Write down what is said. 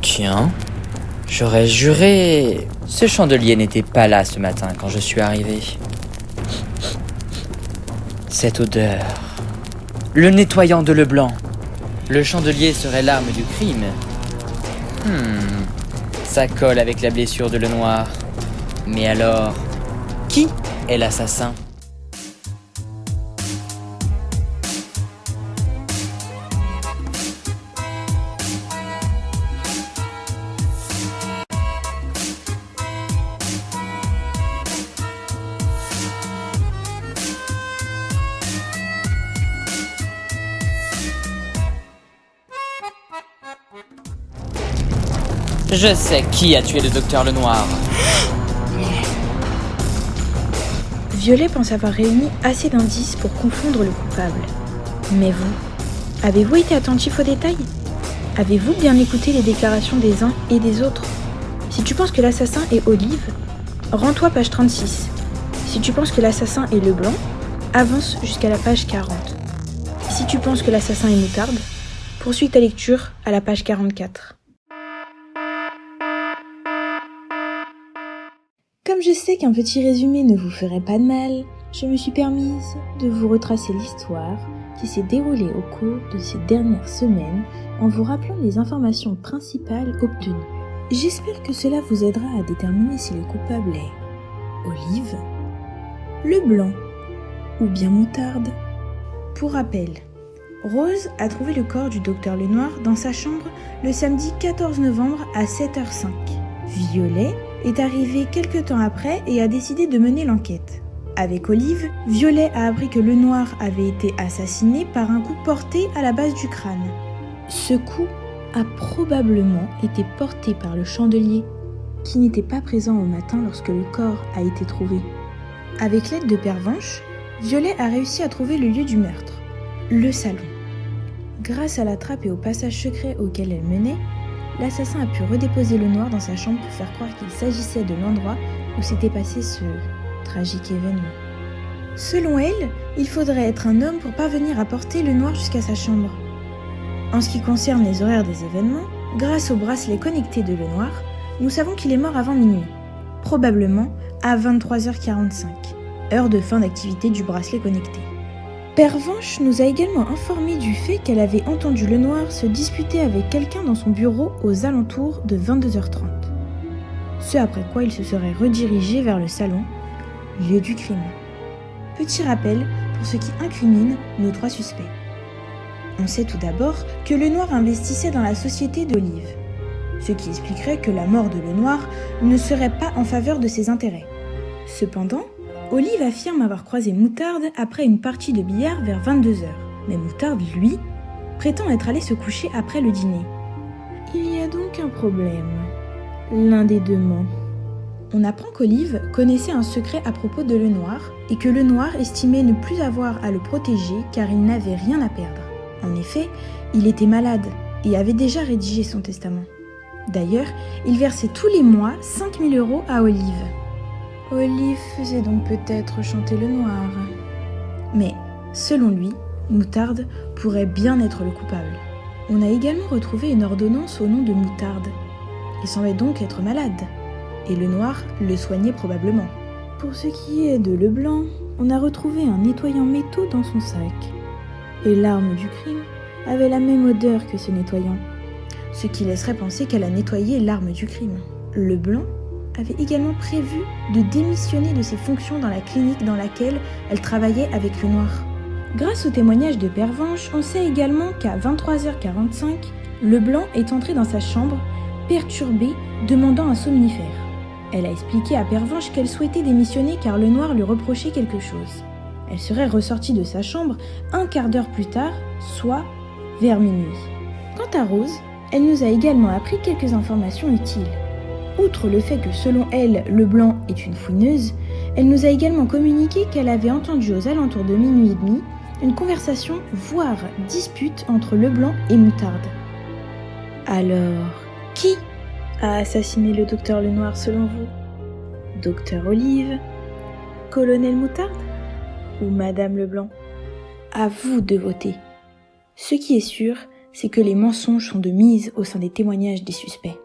Tiens, j'aurais juré... Ce chandelier n'était pas là ce matin quand je suis arrivé. Cette odeur... Le nettoyant de Leblanc. Le chandelier serait l'arme du crime. Ça colle avec la blessure de Lenoir. Mais alors, qui est l'assassin ? Je sais qui a tué le docteur Lenoir. Violet pense avoir réuni assez d'indices pour confondre le coupable. Mais vous, avez-vous été attentif aux détails ? Avez-vous bien écouté les déclarations des uns et des autres ? Si tu penses que l'assassin est Olive, rends-toi page 36. Si tu penses que l'assassin est Leblanc, avance jusqu'à la page 40. Si tu penses que l'assassin est Moutarde, poursuis ta lecture à la page 44. Comme je sais qu'un petit résumé ne vous ferait pas de mal, je me suis permise de vous retracer l'histoire qui s'est déroulée au cours de ces dernières semaines en vous rappelant les informations principales obtenues. J'espère que cela vous aidera à déterminer si le coupable est Olive, Leblanc ou bien Moutarde. Pour rappel, Rose a trouvé le corps du docteur Lenoir dans sa chambre le samedi 14 novembre à 7h05. Violet est arrivée quelque temps après et a décidé de mener l'enquête. Avec Olive, Violet a appris que Lenoir avait été assassiné par un coup porté à la base du crâne. Ce coup a probablement été porté par le chandelier, qui n'était pas présent au matin lorsque le corps a été trouvé. Avec l'aide de Pervenche, Violet a réussi à trouver le lieu du meurtre, le salon. Grâce à la trappe et au passage secret auquel elle menait, l'assassin a pu redéposer Lenoir dans sa chambre pour faire croire qu'il s'agissait de l'endroit où s'était passé ce tragique événement. Selon elle, il faudrait être un homme pour parvenir à porter Lenoir jusqu'à sa chambre. En ce qui concerne les horaires des événements, grâce au bracelet connecté de Lenoir, nous savons qu'il est mort avant minuit, probablement à 23h45, heure de fin d'activité du bracelet connecté. Pervenche nous a également informé du fait qu'elle avait entendu Lenoir se disputer avec quelqu'un dans son bureau aux alentours de 22h30. Ce après quoi il se serait redirigé vers le salon, lieu du crime. Petit rappel pour ce qui incrimine nos trois suspects. On sait tout d'abord que Lenoir investissait dans la société d'Olive, ce qui expliquerait que la mort de Lenoir ne serait pas en faveur de ses intérêts. Cependant, Olive affirme avoir croisé Moutarde après une partie de billard vers 22h. Mais Moutarde, lui, prétend être allé se coucher après le dîner. Il y a donc un problème. L'un des deux ment. On apprend qu'Olive connaissait un secret à propos de Lenoir et que Lenoir estimait ne plus avoir à le protéger car il n'avait rien à perdre. En effet, il était malade et avait déjà rédigé son testament. D'ailleurs, il versait tous les mois 5 000 € à Olive. Olive faisait donc peut-être chanter Lenoir. Mais, selon lui, Moutarde pourrait bien être le coupable. On a également retrouvé une ordonnance au nom de Moutarde. Il semblait donc être malade, et Lenoir le soignait probablement. Pour ce qui est de Leblanc, on a retrouvé un nettoyant métaux dans son sac. Et l'arme du crime avait la même odeur que ce nettoyant, ce qui laisserait penser qu'elle a nettoyé l'arme du crime. Leblanc avait également prévu de démissionner de ses fonctions dans la clinique dans laquelle elle travaillait avec Lenoir. Grâce au témoignage de Pervenche, on sait également qu'à 23h45, Leblanc est entré dans sa chambre, perturbé, demandant un somnifère. Elle a expliqué à Pervenche qu'elle souhaitait démissionner car Lenoir lui reprochait quelque chose. Elle serait ressortie de sa chambre un quart d'heure plus tard, soit vers minuit. Quant à Rose, elle nous a également appris quelques informations utiles. Outre le fait que selon elle, Leblanc est une fouineuse, elle nous a également communiqué qu'elle avait entendu aux alentours de minuit et demi une conversation, voire dispute entre Leblanc et Moutarde. Alors, qui a assassiné le docteur Lenoir selon vous ? Docteur Olive, Colonel Moutarde ou Madame Leblanc? À vous de voter. Ce qui est sûr, c'est que les mensonges sont de mise au sein des témoignages des suspects.